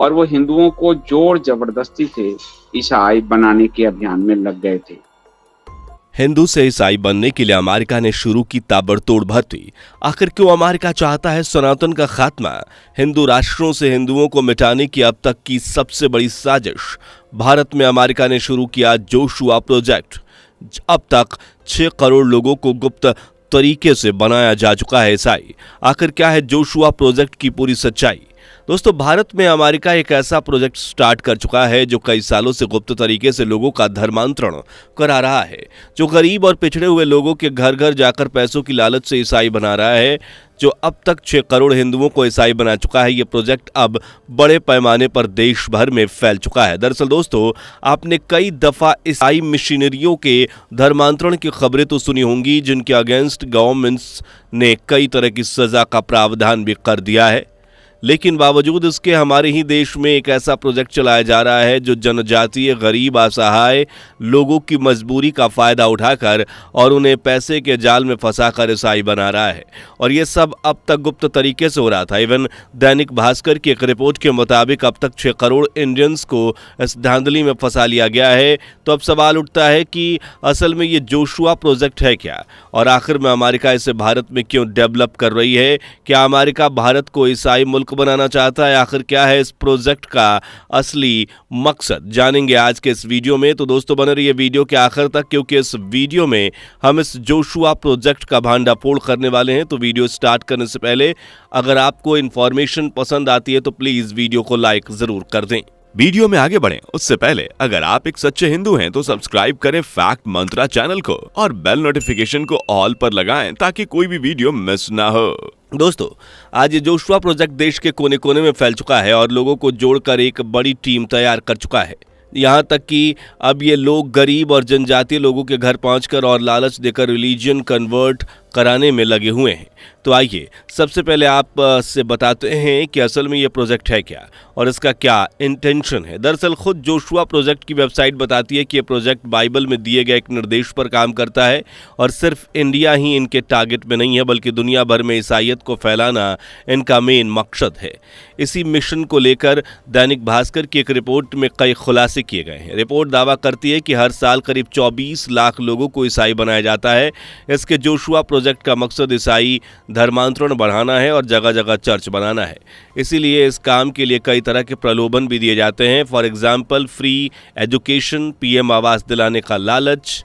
और वो हिंदुओं को जोर जबरदस्ती से ईसाई बनाने के अभियान में लग गए थे। हिंदू से ईसाई बनने के लिए अमेरिका ने शुरू की ताबड़तोड़ भर्ती। आखिर क्यों अमेरिका चाहता है सनातन का खात्मा? हिंदू राष्ट्रों से हिंदुओं को मिटाने की अब तक की सबसे बड़ी साजिश। भारत में अमेरिका ने शुरू किया जोशुआ प्रोजेक्ट। अब तक 6 करोड़ लोगों को गुप्त तरीके से बनाया जा चुका है ईसाई। आखिर क्या है जोशुआ प्रोजेक्ट की पूरी सच्चाई? दोस्तों, भारत में अमेरिका एक ऐसा प्रोजेक्ट स्टार्ट कर चुका है जो कई सालों से गुप्त तरीके से लोगों का धर्मांतरण करा रहा है, जो गरीब और पिछड़े हुए लोगों के घर घर जाकर पैसों की लालच से ईसाई बना रहा है, जो अब तक 6 करोड़ हिंदुओं को ईसाई बना चुका है। ये प्रोजेक्ट अब बड़े पैमाने पर देश भर में फैल चुका है। दरअसल दोस्तों, आपने कई दफा ईसाई मिशनरियों के धर्मांतरण की खबरें तो सुनी होंगी, जिनके अगेंस्ट गवर्नमेंट्स ने कई तरह की सजा का प्रावधान भी कर दिया है। लेकिन बावजूद इसके हमारे ही देश में एक ऐसा प्रोजेक्ट चलाया जा रहा है जो जनजातीय, गरीब, असहाय लोगों की मजबूरी का फायदा उठाकर और उन्हें पैसे के जाल में फंसाकर ईसाई बना रहा है। और ये सब अब तक गुप्त तरीके से हो रहा था। इवन दैनिक भास्कर की एक रिपोर्ट के मुताबिक अब तक 6 करोड़ इंडियंस को इस धांधली में फंसा लिया गया है। तो अब सवाल उठता है कि असल में ये जोशुआ प्रोजेक्ट है क्या, और आखिर में अमेरिका इसे भारत में क्यों डेवलप कर रही है? क्या अमेरिका भारत को ईसाई मुल्क बनाना चाहता है? आखिर क्या है इस प्रोजेक्ट का असली मकसद? जानेंगे आज के इस वीडियो में। तो दोस्तों, बने रहिए वीडियो के आखिर तक, क्योंकि इस वीडियो में हम इस जोशुआ प्रोजेक्ट का भांडाफोड़ करने वाले हैं। तो वीडियो स्टार्ट करने से पहले अगर आपको इंफॉर्मेशन पसंद आती है तो प्लीज वीडियो को लाइक जरूर कर दें। वीडियो में आगे बढ़ें उससे पहले अगर आप एक सच्चे हिंदू हैं तो सब्सक्राइब करें फैक्ट मंत्रा चैनल को और बेल नोटिफिकेशन को ऑल पर लगाएं ताकि कोई भी वीडियो मिस ना हो। दोस्तों, आज ये जोशुआ प्रोजेक्ट देश के कोने कोने में फैल चुका है और लोगों को जोड़कर एक बड़ी टीम तैयार कर चुका है। यहाँ तक कि अब ये लोग गरीब और जनजातीय लोगों के घर पहुंचकर और लालच देकर रिलीजन कन्वर्ट कराने में लगे हुए हैं। तो आइए सबसे पहले आप से बताते हैं कि असल में ये प्रोजेक्ट है क्या और इसका क्या इंटेंशन है। दरअसल खुद जोशुआ प्रोजेक्ट की वेबसाइट बताती है कि ये प्रोजेक्ट बाइबल में दिए गए एक निर्देश पर काम करता है और सिर्फ इंडिया ही इनके टारगेट में नहीं है, बल्कि दुनिया भर में ईसाईयत को फैलाना इनका मेन मकसद है। इसी मिशन को लेकर दैनिक भास्कर की एक रिपोर्ट में कई खुलासे किए गए हैं। रिपोर्ट दावा करती है कि हर साल करीब 24 लाख लोगों को ईसाई बनाया जाता है। इसके जोशुआ प्रोजेक्ट का मकसद ईसाई धर्मांतरण बढ़ाना है और जगह जगह चर्च बनाना है। इसीलिए इस काम के लिए कई तरह के प्रलोभन भी दिए जाते हैं। For example, free education, PM आवास दिलाने का लालच,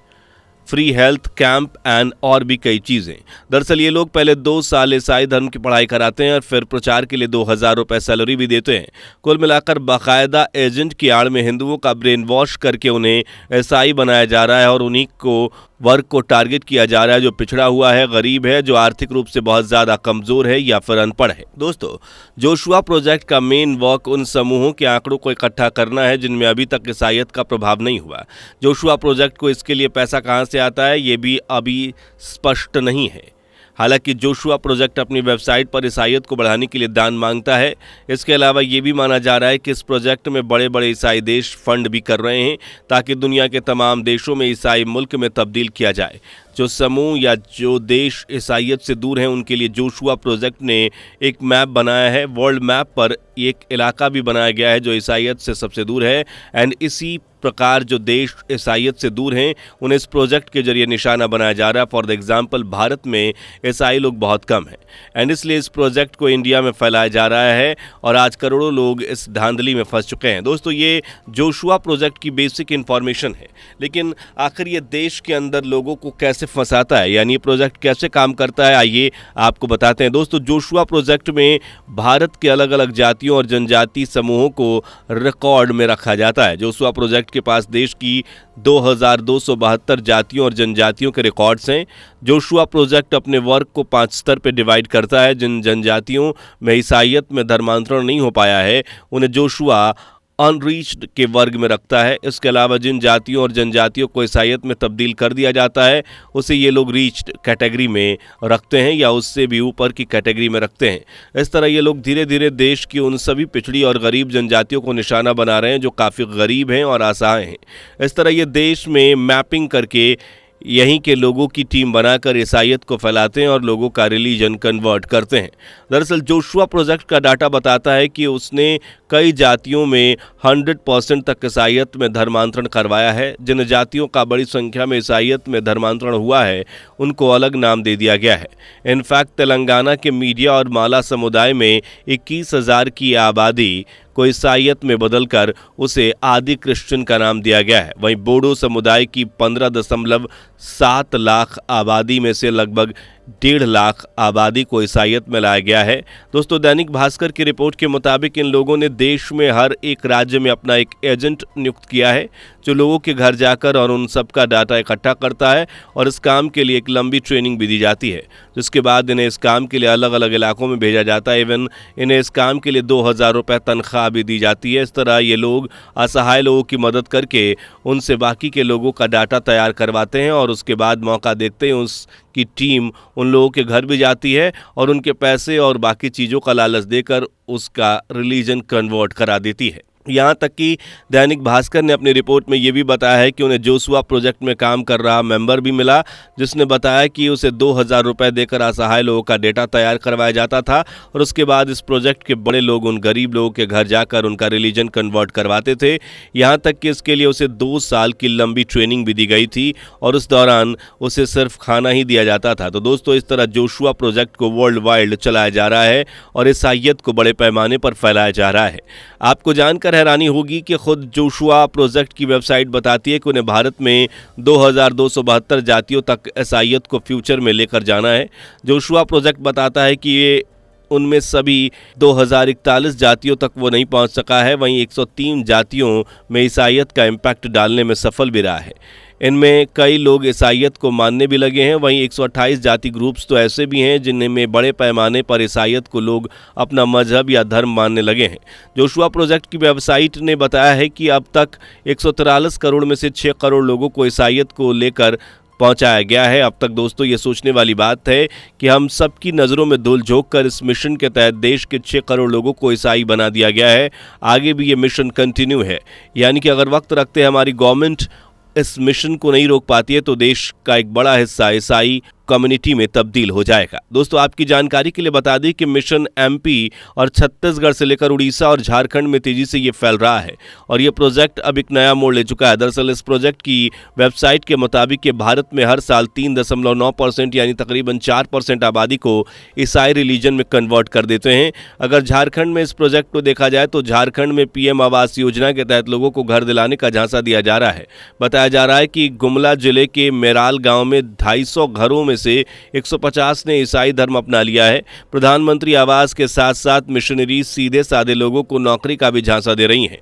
फ्री हेल्थ कैंप एंड और भी कई चीजें। दरअसल ये लोग पहले 2 साल ईसाई धर्म की पढ़ाई कराते हैं और फिर प्रचार के लिए 2000 रुपए सैलरी भी देते हैं। कुल मिलाकर बाकायदा एजेंट की आड़ में हिंदुओं का ब्रेन वॉश करके उन्हें ईसाई बनाया जा रहा है और उन्हीं को वर्ग को टारगेट किया जा रहा है जो पिछड़ा हुआ है, गरीब है, जो आर्थिक रूप से बहुत ज्यादा कमजोर है या फिर अनपढ़ है। दोस्तों, जोशुआ प्रोजेक्ट का मेन वर्क उन समूहों के आंकड़ों को इकट्ठा करना है जिनमें अभी तक ईसाईयत का प्रभाव नहीं हुआ। जोशुआ प्रोजेक्ट को इसके लिए पैसा कहां से आता है ये भी अभी स्पष्ट नहीं है। हालांकि जोशुआ प्रोजेक्ट अपनी वेबसाइट पर ईसाईयत को बढ़ाने के लिए दान मांगता है। इसके अलावा ये भी माना जा रहा है कि इस प्रोजेक्ट में बड़े बड़े ईसाई देश फंड भी कर रहे हैं ताकि दुनिया के तमाम देशों में ईसाई मुल्क में तब्दील किया जाए। जो समूह या जो देश ईसाईयत से दूर हैं उनके लिए जोशुआ प्रोजेक्ट ने एक मैप बनाया है। वर्ल्ड मैप पर एक इलाका भी बनाया गया है जो ईसाईयत से सबसे दूर है। एंड इसी प्रकार जो देश ईसाईयत से दूर हैं उन्हें इस प्रोजेक्ट के जरिए निशाना बनाया जा रहा है। फॉर द एग्जाम्पल, भारत में ईसाई लोग बहुत कम हैं एंड इसलिए इस प्रोजेक्ट को इंडिया में फैलाया जा रहा है और आज करोड़ों लोग इस धांधली में फंस चुके हैं। दोस्तों, ये जोशुआ प्रोजेक्ट की बेसिक इंफॉर्मेशन है, लेकिन आखिर ये देश के अंदर लोगों को कैसे फंसाता है, यानी ये प्रोजेक्ट कैसे काम करता है, आइए आपको बताते हैं। दोस्तों, जोशुआ प्रोजेक्ट में भारत के अलग अलग जातियों और जनजाति समूहों को रिकॉर्ड में रखा जाता है। जोशुआ प्रोजेक्ट के पास देश की 2272 जातियों और जनजातियों के रिकॉर्ड्स हैं। जोशुआ प्रोजेक्ट अपने वर्क को 5 स्तर पर डिवाइड करता है। जिन जनजातियों में ईसाईयत में धर्मांतरण नहीं हो पाया है उन्हें जोशुआ अनरीच्ड के वर्ग में रखता है। इसके अलावा जिन जातियों और जनजातियों को ईसाईयत में तब्दील कर दिया जाता है उसे ये लोग रीच्ड कैटेगरी में रखते हैं या उससे भी ऊपर की कैटेगरी में रखते हैं। इस तरह ये लोग धीरे धीरे देश की उन सभी पिछड़ी और गरीब जनजातियों को निशाना बना रहे हैं जो काफ़ी गरीब हैं और असहाय हैं। इस तरह ये देश में मैपिंग करके यहीं के लोगों की टीम बनाकर ईसाईयत को फैलाते हैं और लोगों का रिलीजन कन्वर्ट करते हैं। दरअसल जोशुआ प्रोजेक्ट का डाटा बताता है कि उसने कई जातियों में 100% तक ईसाईयत में धर्मांतरण करवाया है। जिन जातियों का बड़ी संख्या में ईसाईयत में धर्मांतरण हुआ है उनको अलग नाम दे दिया गया है। इनफैक्ट तेलंगाना के मीडिया और माला समुदाय में 21,000 की आबादी को ईसाईयत में बदलकर उसे आदि क्रिश्चियन का नाम दिया गया है। वहीं बोडो समुदाय की 15.7 लाख आबादी में से लगभग 1.5 लाख आबादी को ईसाईयत में लाया गया है। दोस्तों, दैनिक भास्कर की रिपोर्ट के मुताबिक इन लोगों ने देश में हर एक राज्य में अपना एक एजेंट नियुक्त किया है जो लोगों के घर जाकर और उन सब का डाटा इकट्ठा करता है और इस काम के लिए एक लंबी ट्रेनिंग भी दी जाती है, जिसके बाद इन्हें इस काम के लिए अलग अलग इलाकों में भेजा जाता है। इवन इन्हें इस काम के लिए 2,000 रुपये तनख्वाह भी दी जाती है। इस तरह ये लोग असहाय लोगों की मदद करके उनसे बाकी के लोगों का डाटा तैयार करवाते हैं और उसके बाद मौका देखते हैं उसकी टीम उन लोगों के घर भी जाती है और उनके पैसे और बाकी चीज़ों का लालच देकर उसका रिलीजन कन्वर्ट करा देती है। यहाँ तक कि दैनिक भास्कर ने अपनी रिपोर्ट में ये भी बताया है कि उन्हें जोशुआ प्रोजेक्ट में काम कर रहा मेंबर भी मिला, जिसने बताया कि उसे 2,000 रुपये देकर असहाय लोगों का डेटा तैयार करवाया जाता था और उसके बाद इस प्रोजेक्ट के बड़े लोग उन गरीब लोगों के घर जाकर उनका रिलीजन कन्वर्ट करवाते थे। यहाँ तक कि इसके लिए उसे 2 साल की लंबी ट्रेनिंग भी दी गई थी और उस दौरान उसे सिर्फ खाना ही दिया जाता था। तो दोस्तों, इस तरह जोशुआ प्रोजेक्ट को वर्ल्ड वाइड चलाया जा रहा है और ईसाईयत को बड़े पैमाने पर फैलाया जा रहा है। आपको जानकर हैरानी होगी कि खुद जोशुआ प्रोजेक्ट की वेबसाइट बताती है कि उन्हें भारत में 2,272 जातियों तक ईसाईयत को फ्यूचर में लेकर जाना है। जोशुआ प्रोजेक्ट बताता है कि ये उनमें सभी 2,041 जातियों तक वो नहीं पहुंच सका है। वहीं 103 जातियों में ईसाईयत का इम्पैक्ट डालने में सफल भी रहा है। इनमें कई लोग ईसाईयत को मानने भी लगे हैं। वहीं 128 जाति ग्रुप्स तो ऐसे भी हैं जिनमें बड़े पैमाने पर ईसाईयत को लोग अपना मजहब या धर्म मानने लगे हैं। जोशुआ प्रोजेक्ट की वेबसाइट ने बताया है कि अब तक 143 करोड़ में से 6 करोड़ लोगों को ईसाईयत को लेकर पहुंचाया गया है। अब तक दोस्तों, ये सोचने वाली बात है कि हम सबकी नज़रों में धूल झोंक कर इस मिशन के तहत देश के 6 करोड़ लोगों को ईसाई बना दिया गया है। आगे भी ये मिशन कंटिन्यू है, यानी कि अगर वक्त रखते हमारी गवर्नमेंट इस मिशन को नहीं रोक पाती है तो देश का एक बड़ा हिस्सा ईसाई कम्युनिटी में तब्दील हो जाएगा। दोस्तों, आपकी जानकारी के लिए बता दें कि मिशन एमपी और छत्तीसगढ़ से लेकर उड़ीसा और झारखंड में तेजी से ये फैल रहा है और ये प्रोजेक्ट अब एक नया मोड़ ले चुका है। दरअसल इस प्रोजेक्ट की वेबसाइट के मुताबिक भारत में हर साल 3.9% यानी तकरीबन 4% आबादी को ईसाई रिलीजन में कन्वर्ट कर देते हैं। अगर झारखंड में इस प्रोजेक्ट को देखा जाए तो झारखंड में पीएम आवास योजना के तहत लोगों को घर दिलाने का झांसा दिया जा रहा है। बताया जा रहा है कि गुमला जिले के मेराल गाँव में 250 घरों में से 150 ने ईसाई धर्म अपना लिया है। प्रधानमंत्री आवास के साथ साथ मिशनरी सीधे साधे लोगों को नौकरी का भी झांसा दे रही हैं।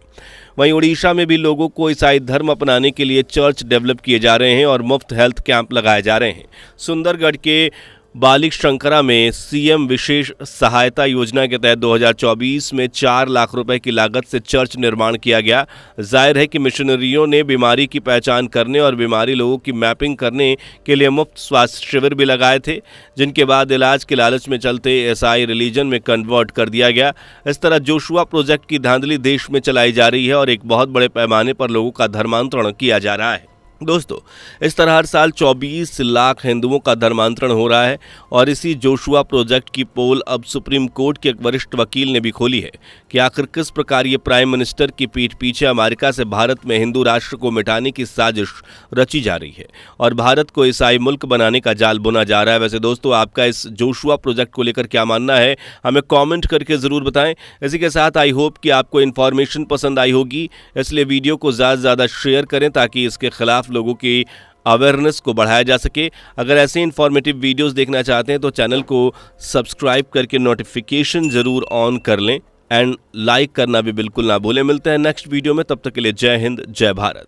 वहीं उड़ीसा में भी लोगों को ईसाई धर्म अपनाने के लिए चर्च डेवलप किए जा रहे हैं और मुफ्त हेल्थ कैंप लगाए जा रहे हैं। सुंदरगढ़ के बालिक शंकरा में सीएम विशेष सहायता योजना के तहत 2024 में 4 लाख रुपए की लागत से चर्च निर्माण किया गया। जाहिर है कि मिशनरियों ने बीमारी की पहचान करने और बीमारी लोगों की मैपिंग करने के लिए मुफ्त स्वास्थ्य शिविर भी लगाए थे, जिनके बाद इलाज के लालच में चलते ईसाई रिलीजन में कन्वर्ट कर दिया गया। इस तरह जोशुआ प्रोजेक्ट की धांधली देश में चलाई जा रही है और एक बहुत बड़े पैमाने पर लोगों का धर्मांतरण किया जा रहा है। दोस्तों, इस तरह हर साल 24 लाख हिंदुओं का धर्मांतरण हो रहा है और इसी जोशुआ प्रोजेक्ट की पोल अब सुप्रीम कोर्ट के एक वरिष्ठ वकील ने भी खोली है कि आखिर किस प्रकार ये प्राइम मिनिस्टर की पीठ पीछे अमेरिका से भारत में हिंदू राष्ट्र को मिटाने की साजिश रची जा रही है और भारत को ईसाई मुल्क बनाने का जाल बुना जा रहा है। वैसे दोस्तों, आपका इस जोशुआ प्रोजेक्ट को लेकर क्या मानना है, हमें कॉमेंट करके ज़रूर बताएं। इसी के साथ आई होप कि आपको इन्फॉर्मेशन पसंद आई होगी, इसलिए वीडियो को ज़्यादा से ज़्यादा शेयर करें ताकि इसके खिलाफ लोगों की अवेयरनेस को बढ़ाया जा सके। अगर ऐसे इन्फॉर्मेटिव वीडियोस देखना चाहते हैं तो चैनल को सब्सक्राइब करके नोटिफिकेशन जरूर ऑन कर लें एंड लाइक करना भी बिल्कुल ना भूलें। मिलते हैं नेक्स्ट वीडियो में, तब तक के लिए जय हिंद, जय भारत।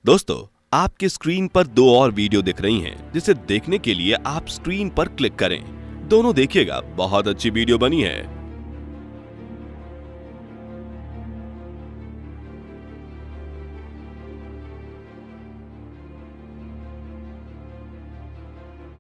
दोस्तों, आपकी स्क्रीन पर 2 और वीडियो दिख रही हैं, जिसे देखने के लिए आप स्क्रीन पर क्लिक करें। दोनों देखिएगा, बहुत अच्छी वीडियो बनी है।